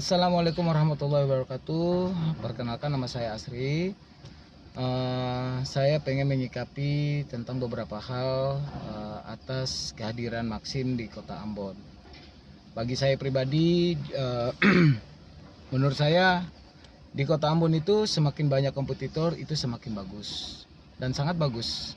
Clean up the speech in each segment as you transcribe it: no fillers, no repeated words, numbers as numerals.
Assalamualaikum warahmatullahi wabarakatuh. Perkenalkan, nama saya Asri. Saya pengen menyikapi tentang beberapa hal atas kehadiran Maxim di Kota Ambon. Bagi saya pribadi, menurut saya di Kota Ambon itu semakin banyak kompetitor itu semakin bagus dan sangat bagus.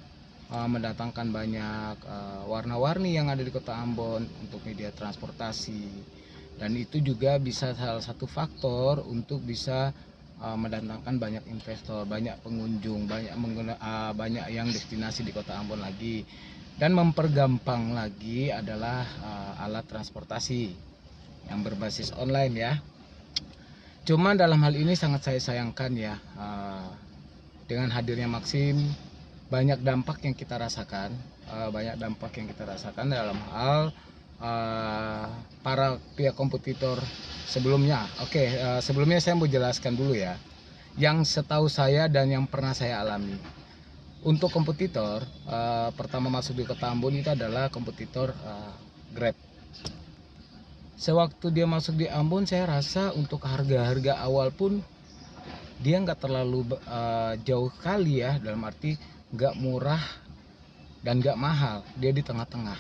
Mendatangkan banyak warna-warni yang ada di Kota Ambon untuk media transportasi, dan itu juga bisa salah satu faktor untuk bisa mendatangkan banyak investor, banyak pengunjung, banyak yang destinasi di Kota Ambon lagi. Dan mempergampang lagi adalah alat transportasi yang berbasis online ya. Cuma dalam hal ini sangat saya sayangkan ya, dengan hadirnya Maxim banyak dampak yang kita rasakan, dalam hal para pihak kompetitor sebelumnya. Sebelumnya saya mau jelaskan dulu ya, yang setahu saya dan yang pernah saya alami. Untuk kompetitor pertama masuk di Kota Ambon itu adalah kompetitor Grab. Sewaktu dia masuk di Ambon, saya rasa untuk harga-harga awal pun dia nggak terlalu jauh kali ya, dalam arti nggak murah dan nggak mahal, dia di tengah-tengah.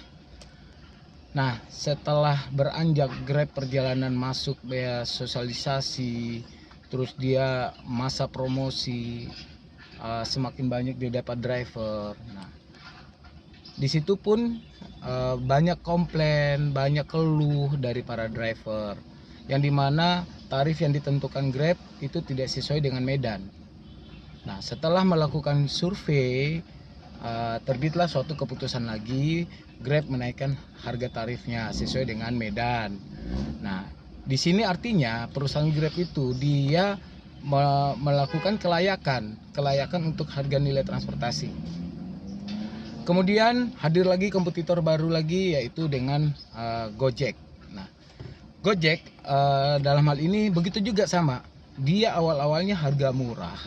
Nah, setelah beranjak Grab perjalanan masuk dia sosialisasi, terus dia masa promosi, semakin banyak dia dapat driver. Nah, di situ pun banyak komplain, banyak keluh dari para driver, yang dimana tarif yang ditentukan Grab itu tidak sesuai dengan medan. Nah, setelah melakukan survei, terbitlah suatu keputusan lagi, Grab menaikkan harga tarifnya sesuai dengan medan. Nah, di sini artinya perusahaan Grab itu dia melakukan kelayakan untuk harga nilai transportasi. Kemudian hadir lagi kompetitor baru lagi, yaitu dengan Gojek. Nah, Gojek dalam hal ini begitu juga sama. Dia awal-awalnya harga murah,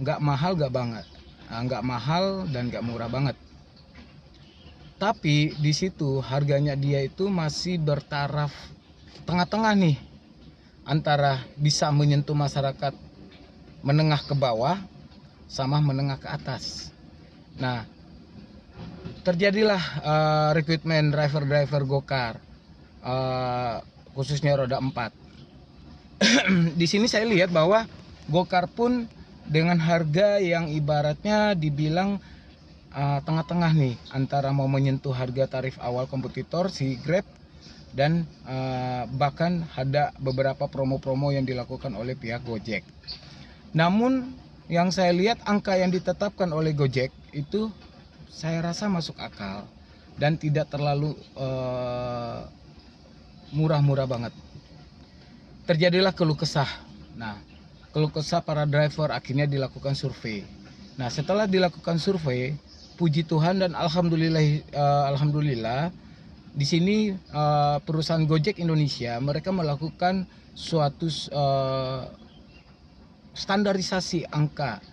nggak mahal dan nggak murah banget. Tapi di situ harganya dia itu masih bertaraf tengah-tengah nih, antara bisa menyentuh masyarakat menengah ke bawah sama menengah ke atas. Nah, terjadilah rekrutmen driver gokar, khususnya roda 4. Di sini saya lihat bahwa gokar pun dengan harga yang ibaratnya dibilang tengah-tengah nih, antara mau menyentuh harga tarif awal kompetitor si Grab, dan bahkan ada beberapa promo-promo yang dilakukan oleh pihak Gojek. Namun yang saya lihat angka yang ditetapkan oleh Gojek itu saya rasa masuk akal dan tidak terlalu murah-murah banget. Terjadilah keluh kesah. Nah, keluh kesah para driver, akhirnya dilakukan survei. Nah, setelah dilakukan survei, puji Tuhan dan alhamdulillah di sini perusahaan Gojek Indonesia mereka melakukan suatu standarisasi angka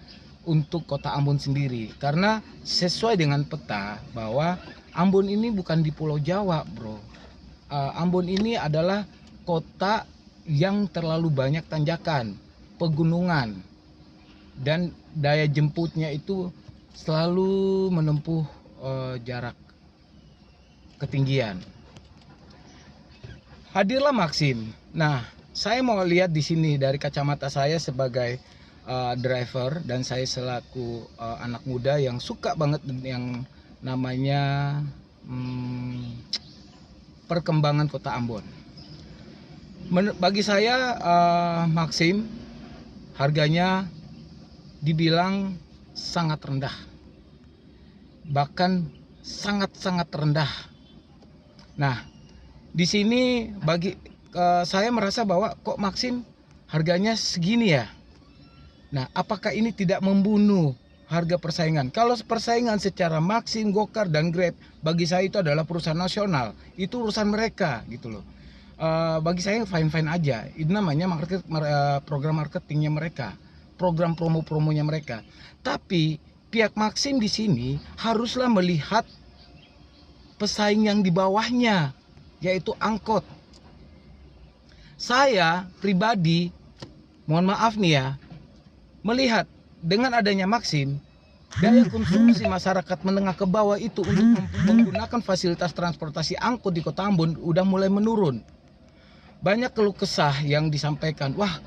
untuk Kota Ambon sendiri, karena sesuai dengan peta bahwa Ambon ini bukan di Pulau Jawa, bro. Ambon ini adalah kota yang terlalu banyak tanjakan, pegunungan, dan daya jemputnya itu selalu menempuh jarak ketinggian. Hadirlah Maxim. Nah, saya mau lihat di sini dari kacamata saya sebagai driver, dan saya selaku anak muda yang suka banget yang namanya perkembangan Kota Ambon. Bagi saya Maxim harganya dibilang sangat rendah, bahkan sangat-sangat rendah. Nah, di sini bagi saya merasa bahwa kok Maxim harganya segini ya. Nah, apakah ini tidak membunuh harga persaingan? Kalau persaingan secara Maxim, Gokar, dan Grab, bagi saya itu adalah perusahaan nasional, itu urusan mereka gitu loh. Bagi saya fine-fine aja. Itu namanya program marketingnya mereka, program promo-promonya mereka. Tapi pihak Maxim di sini haruslah melihat pesaing yang di bawahnya, yaitu angkot. Saya pribadi, mohon maaf nih ya, melihat dengan adanya Maxim, daya konsumsi masyarakat menengah ke bawah itu untuk menggunakan fasilitas transportasi angkut di Kota Ambon udah mulai menurun. Banyak keluh kesah yang disampaikan, wah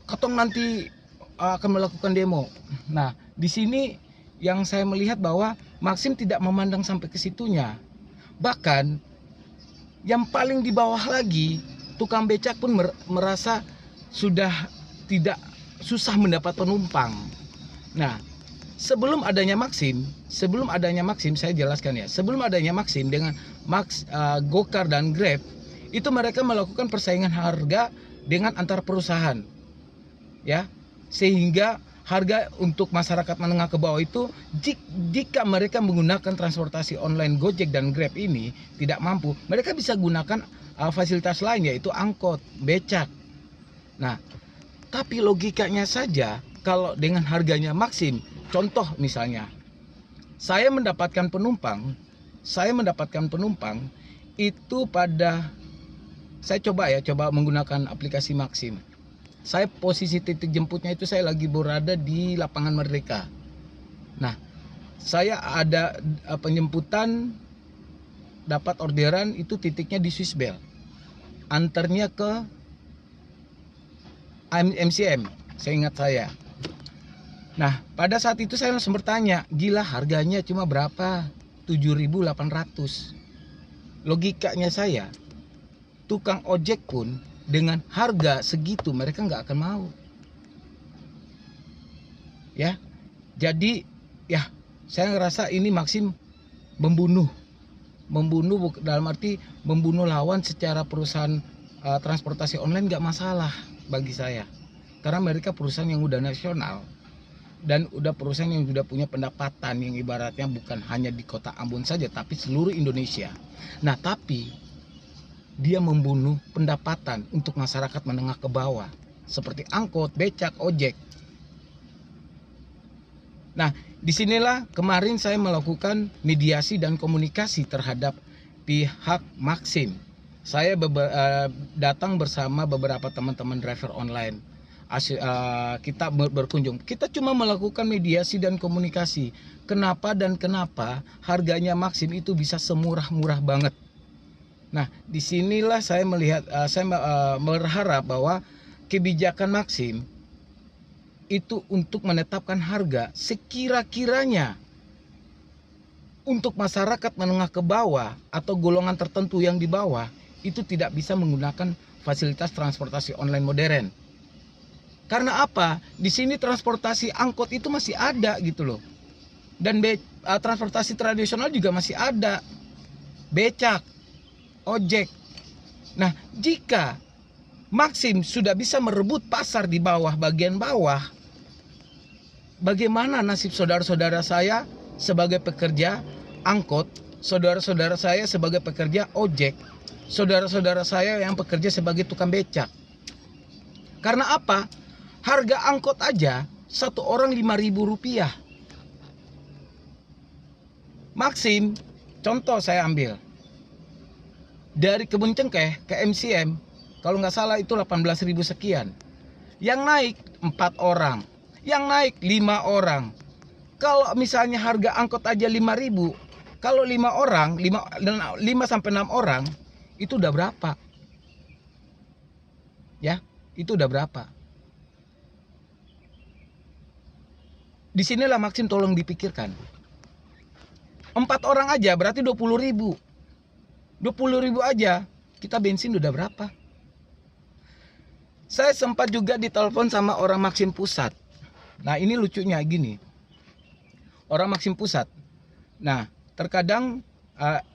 katong nanti akan melakukan demo. Nah, di sini yang saya melihat bahwa Maxim tidak memandang sampai ke situnya. Bahkan yang paling di bawah lagi, tukang becak pun merasa sudah tidak susah mendapat penumpang. Nah, sebelum adanya Maxim saya jelaskan ya. Sebelum adanya Maxim dengan Gokar dan Grab, itu mereka melakukan persaingan harga dengan antar perusahaan. Ya, sehingga harga untuk masyarakat menengah ke bawah itu jika mereka menggunakan transportasi online Gojek dan Grab ini tidak mampu, mereka bisa gunakan fasilitas lain yaitu angkot, becak. Nah, tapi logikanya saja kalau dengan harganya Maxim, contoh misalnya, saya mendapatkan penumpang itu saya coba menggunakan aplikasi Maxim. Saya posisi titik jemputnya itu saya lagi berada di Lapangan Merdeka. Nah, saya ada penjemputan, dapat orderan itu titiknya di Swissbell. Antarnya ke MCM, saya ingat saya. Nah, pada saat itu saya langsung bertanya, gila harganya cuma berapa? 7.800. Logikanya saya, tukang ojek pun dengan harga segitu mereka nggak akan mau. Ya, jadi ya saya ngerasa ini Maxim membunuh dalam arti membunuh lawan secara perusahaan transportasi online nggak masalah bagi saya, karena mereka perusahaan yang udah nasional dan udah perusahaan yang sudah punya pendapatan yang ibaratnya bukan hanya di Kota Ambon saja tapi seluruh Indonesia. Nah, tapi dia membunuh pendapatan untuk masyarakat menengah ke bawah seperti angkot, becak, ojek. Nah, disinilah kemarin saya melakukan mediasi dan komunikasi terhadap pihak Maxim. Saya datang bersama beberapa teman-teman driver online. Kita berkunjung. Kita cuma melakukan mediasi dan komunikasi. Kenapa harganya Maxim itu bisa semurah-murah banget. Nah, disinilah saya melihat, berharap bahwa kebijakan Maxim itu untuk menetapkan harga sekira-kiranya untuk masyarakat menengah ke bawah atau golongan tertentu yang di bawah itu tidak bisa menggunakan fasilitas transportasi online modern. Karena apa? Di sini transportasi angkot itu masih ada gitu loh. Dan transportasi tradisional juga masih ada. Becak, ojek. Nah, jika Maxim sudah bisa merebut pasar di bawah, bagian bawah, bagaimana nasib saudara-saudara saya sebagai pekerja angkot, saudara-saudara saya sebagai pekerja ojek, saudara-saudara saya yang bekerja sebagai tukang becak? Karena apa? Harga angkot aja satu orang Rp5.000. Maxim, contoh saya ambil dari Kebun Cengkeh ke MCM, kalau nggak salah itu 18.000 sekian. Yang naik 4 orang, yang naik 5 orang. Kalau misalnya harga angkot aja 5.000, kalau 5 orang, 5 sampai 6 orang, itu udah berapa? Ya, itu udah berapa? Disinilah Maxim tolong dipikirkan. 4 orang aja berarti 20.000. 20.000 aja kita bensin udah berapa? Saya sempat juga ditelepon sama orang Maxim Pusat. Nah, ini lucunya gini. Orang Maxim Pusat. Nah, terkadang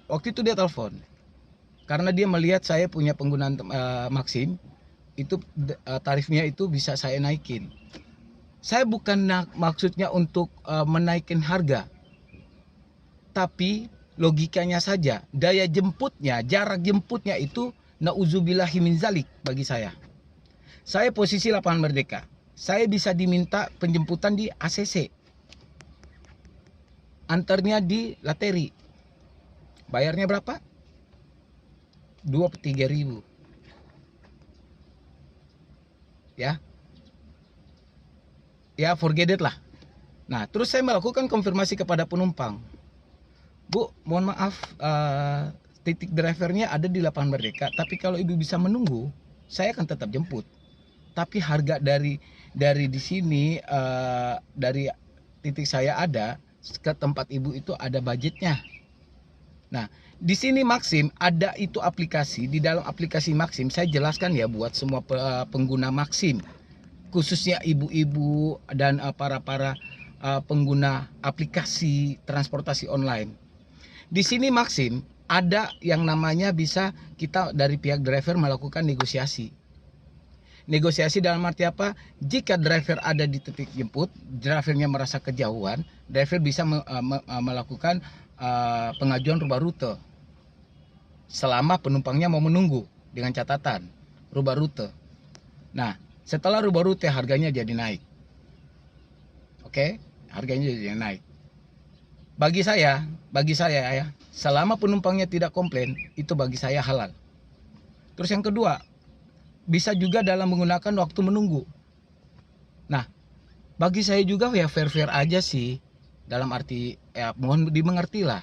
waktu itu dia telepon. Karena dia melihat saya punya penggunaan Maxim, itu tarifnya itu bisa saya naikin. Saya bukan maksudnya untuk menaikkan harga. Tapi logikanya saja, daya jemputnya, jarak jemputnya itu nauzubillahi min zalik bagi saya. Saya posisi Lapangan Merdeka. Saya bisa diminta penjemputan di ACC. Antarnya di Lateri. Bayarnya berapa? 2-3 ribu. ya. Ya, forget it lah. Nah, terus saya melakukan konfirmasi kepada penumpang. Bu, mohon maaf, titik drivernya ada di Lapangan Merdeka, tapi kalau ibu bisa menunggu, saya akan tetap jemput. Tapi harga dari di sini, dari titik saya ada ke tempat ibu itu ada budgetnya. Nah, di sini Maxim ada itu aplikasi. Di dalam aplikasi Maxim saya jelaskan ya buat semua pengguna Maxim, khususnya ibu-ibu dan para pengguna aplikasi transportasi online. Di sini Maxim ada yang namanya bisa kita dari pihak driver melakukan negosiasi. Negosiasi dalam arti apa? Jika driver ada di titik jemput, drivernya merasa kejauhan, driver bisa melakukan pengajuan rubah rute selama penumpangnya mau menunggu dengan catatan rubah rute. Nah, setelah rubah rute harganya jadi naik. Oke, harganya jadi naik. Bagi saya ya, selama penumpangnya tidak komplain, itu bagi saya halal. Terus yang kedua, bisa juga dalam menggunakan waktu menunggu. Nah, bagi saya juga ya fair-fair aja sih. Dalam arti ya mohon dimengerti lah.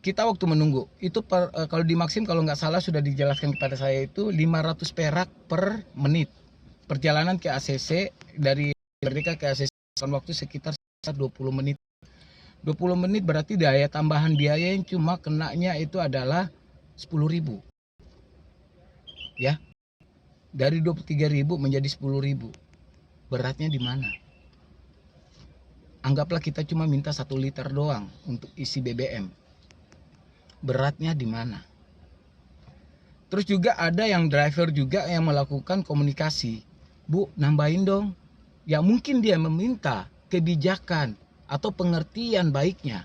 Kita waktu menunggu itu kalau di Maxim kalau nggak salah sudah dijelaskan kepada saya itu 500 perak per menit. Perjalanan ke ACC dari Merdeka ke ACC waktu sekitar 20 menit. 20 menit berarti daya tambahan biaya yang cuma kenanya itu adalah 10.000. Ya. Dari 23.000 menjadi 10.000. Beratnya di mana? Anggaplah kita cuma minta 1 liter doang untuk isi BBM. Beratnya di mana? Terus juga ada yang driver juga yang melakukan komunikasi. Bu, nambahin dong. Ya mungkin dia meminta kebijakan atau pengertian baiknya.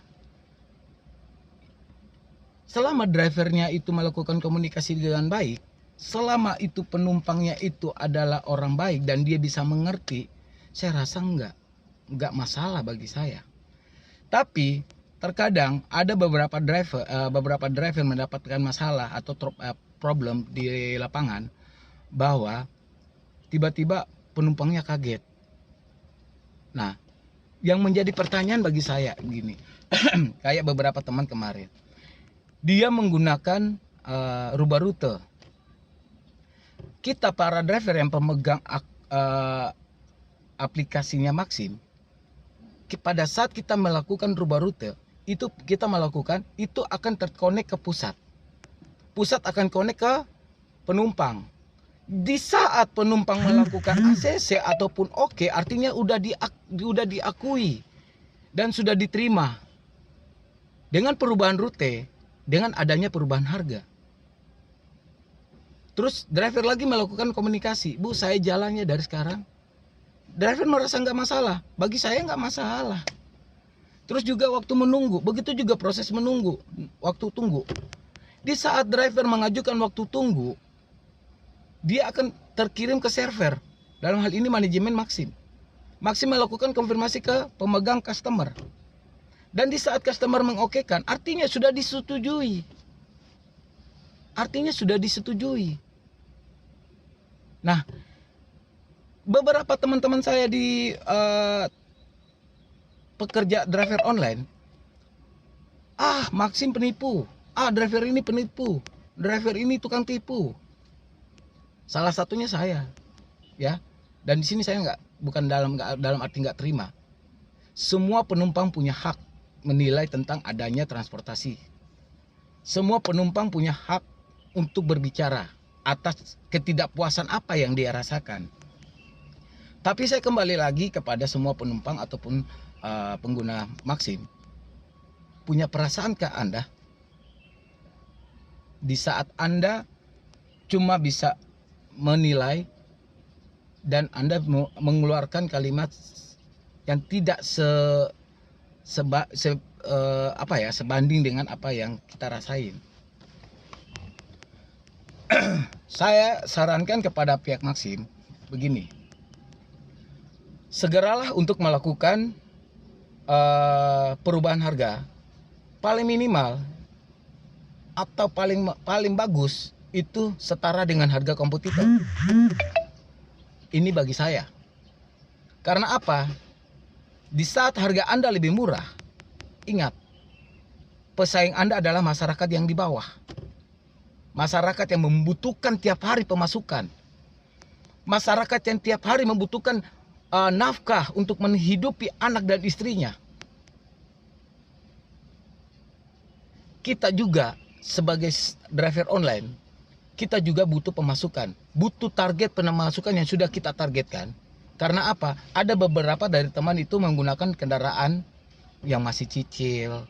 Selama drivernya itu melakukan komunikasi dengan baik, selama itu penumpangnya itu adalah orang baik dan dia bisa mengerti, saya rasa enggak masalah bagi saya. Tapi terkadang ada beberapa driver mendapatkan masalah atau problem di lapangan bahwa tiba-tiba penumpangnya kaget. Nah, yang menjadi pertanyaan bagi saya gini, kayak beberapa teman kemarin, dia menggunakan rubah rute. Kita para driver yang pemegang aplikasinya Maxim, pada saat kita melakukan rubah rute, itu kita melakukan, itu akan terkonek ke pusat. Pusat akan konek ke penumpang. Di saat penumpang melakukan ACC ataupun oke, artinya udah diakui dan sudah diterima. Dengan perubahan rute, dengan adanya perubahan harga. Terus driver lagi melakukan komunikasi, Bu saya jalannya dari sekarang. Driver merasa nggak masalah, bagi saya nggak masalah. Terus juga waktu menunggu, begitu juga proses menunggu, waktu tunggu. Di saat driver mengajukan waktu tunggu, dia akan terkirim ke server. Dalam hal ini manajemen Maxim. Maxim melakukan konfirmasi ke pemegang customer. Dan di saat customer mengokekan, artinya sudah disetujui. Artinya sudah disetujui. Nah, beberapa teman-teman saya di pekerja driver online, Maxim penipu, driver ini penipu, driver ini tukang tipu. Salah satunya saya, ya. Dan di sini saya bukan dalam arti nggak terima. Semua penumpang punya hak menilai tentang adanya transportasi. Semua penumpang punya hak untuk berbicara atas ketidakpuasan apa yang dia rasakan. Tapi saya kembali lagi kepada semua penumpang ataupun pengguna Maxim. Punya perasaankah Anda? Di saat Anda cuma bisa menilai dan Anda mengeluarkan kalimat yang tidak sebanding dengan apa yang kita rasain. Saya sarankan kepada pihak Maxim begini, segeralah untuk melakukan perubahan harga paling minimal atau paling bagus itu setara dengan harga kompetitor. Ini bagi saya. Karena apa? Di saat harga Anda lebih murah, ingat, pesaing Anda adalah masyarakat yang di bawah. Masyarakat yang membutuhkan tiap hari pemasukan. Masyarakat yang tiap hari membutuhkan nafkah untuk menghidupi anak dan istrinya. Kita juga sebagai driver online, kita juga butuh pemasukan. Butuh target pemasukan yang sudah kita targetkan. Karena apa? Ada beberapa dari teman itu menggunakan kendaraan yang masih cicil.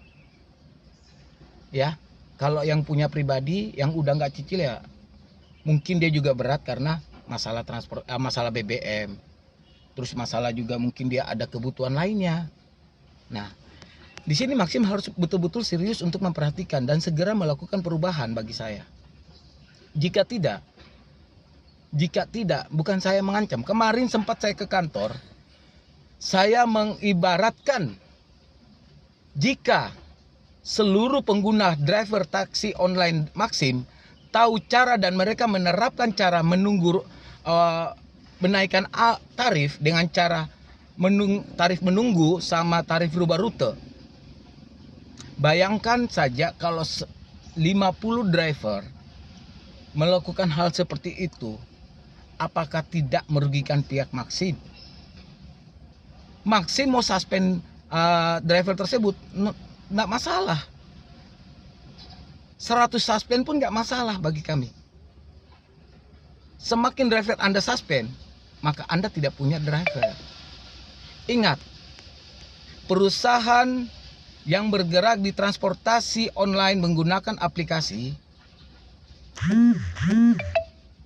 Ya, kalau yang punya pribadi, yang udah nggak cicil ya, mungkin dia juga berat karena masalah transport, masalah BBM. Terus masalah juga mungkin dia ada kebutuhan lainnya. Nah, di sini Maxim harus betul-betul serius untuk memperhatikan dan segera melakukan perubahan bagi saya. Jika tidak, bukan saya mengancam. Kemarin sempat saya ke kantor, saya mengibaratkan jika seluruh pengguna driver taksi online Maxim tahu cara dan mereka menerapkan cara menunggu menaikkan tarif dengan cara tarif menunggu sama tarif rubah rute. Bayangkan saja kalau 50 driver melakukan hal seperti itu, apakah tidak merugikan pihak Maxim? Maxim mau suspend driver tersebut, nggak masalah. 100 suspend pun nggak masalah bagi kami. Semakin driver Anda suspend, maka Anda tidak punya driver. Ingat, perusahaan yang bergerak di transportasi online menggunakan aplikasi,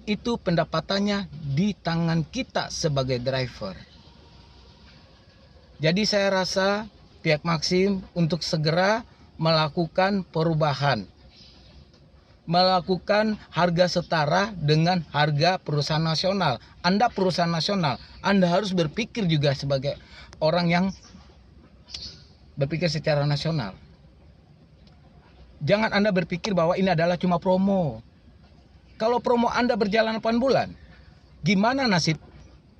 itu pendapatannya di tangan kita sebagai driver. Jadi saya rasa pihak Maxim untuk segera melakukan perubahan. Melakukan harga setara dengan harga perusahaan nasional. Anda perusahaan nasional, Anda harus berpikir juga sebagai orang yang berpikir secara nasional. Jangan Anda berpikir bahwa ini adalah cuma promo. Kalau promo Anda berjalan 8 bulan, gimana nasib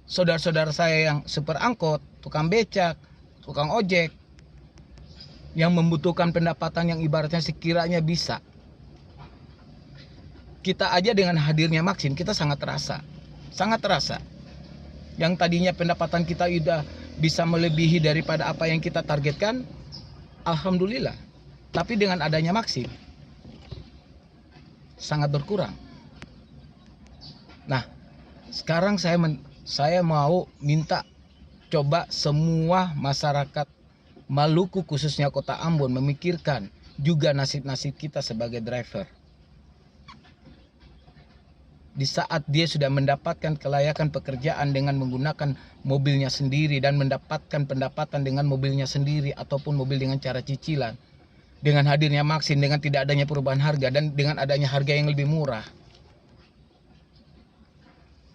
saudara-saudara saya yang supir angkot, tukang becak, tukang ojek, yang membutuhkan pendapatan yang ibaratnya sekiranya bisa. Kita aja dengan hadirnya Maxim, kita sangat terasa. Sangat terasa. Yang tadinya pendapatan kita sudah bisa melebihi daripada apa yang kita targetkan, alhamdulillah. Tapi dengan adanya Maxim, sangat berkurang. Nah, sekarang saya mau minta coba semua masyarakat Maluku, khususnya Kota Ambon, memikirkan juga nasib-nasib kita sebagai driver. Di saat dia sudah mendapatkan kelayakan pekerjaan dengan menggunakan mobilnya sendiri dan mendapatkan pendapatan dengan mobilnya sendiri ataupun mobil dengan cara cicilan, dengan hadirnya Maxim, dengan tidak adanya perubahan harga dan dengan adanya harga yang lebih murah,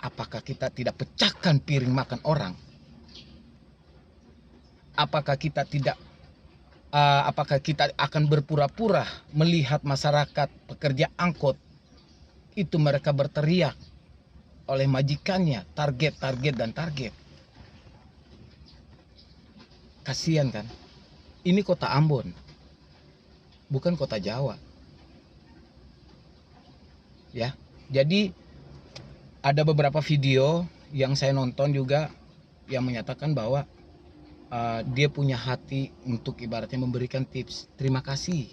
apakah kita tidak pecahkan piring makan orang? Apakah kita akan berpura-pura melihat masyarakat pekerja angkot itu mereka berteriak oleh majikannya, target. Kasihan kan? Ini Kota Ambon, bukan Kota Jawa. Ya, jadi ada beberapa video yang saya nonton juga yang menyatakan bahwa dia punya hati untuk ibaratnya memberikan tips. Terima kasih.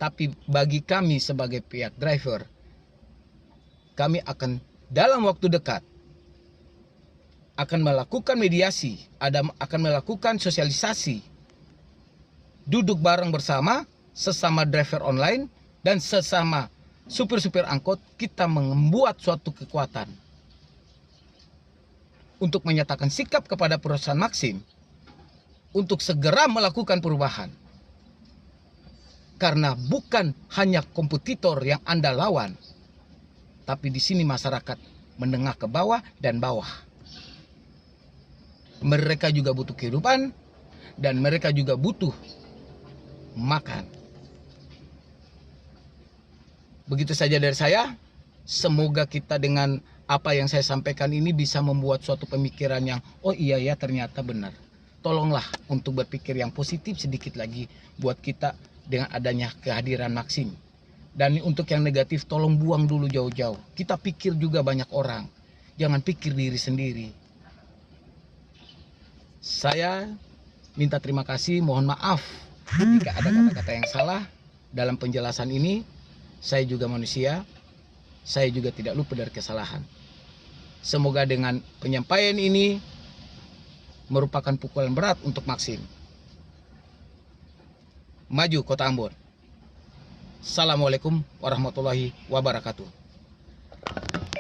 Tapi bagi kami sebagai pihak driver, kami akan dalam waktu dekat akan melakukan mediasi, akan melakukan sosialisasi, duduk bareng bersama sesama driver online dan sesama supir-supir angkot, kita membuat suatu kekuatan untuk menyatakan sikap kepada perusahaan Maxim untuk segera melakukan perubahan. Karena bukan hanya kompetitor yang Anda lawan, tapi di sini masyarakat menengah ke bawah dan bawah. Mereka juga butuh kehidupan dan mereka juga butuh makan. Begitu saja dari saya. Semoga kita dengan apa yang saya sampaikan ini bisa membuat suatu pemikiran yang oh iya ya ternyata benar. Tolonglah untuk berpikir yang positif sedikit lagi buat kita dengan adanya kehadiran Maxim. Dan untuk yang negatif tolong buang dulu jauh-jauh. Kita pikir juga banyak orang. Jangan pikir diri sendiri. Saya minta terima kasih, mohon maaf jika ada kata-kata yang salah dalam penjelasan ini. Saya juga manusia, saya juga tidak luput dari kesalahan. Semoga dengan penyampaian ini merupakan pukulan berat untuk Maxim. Maju Kota Ambon. Assalamualaikum warahmatullahi wabarakatuh.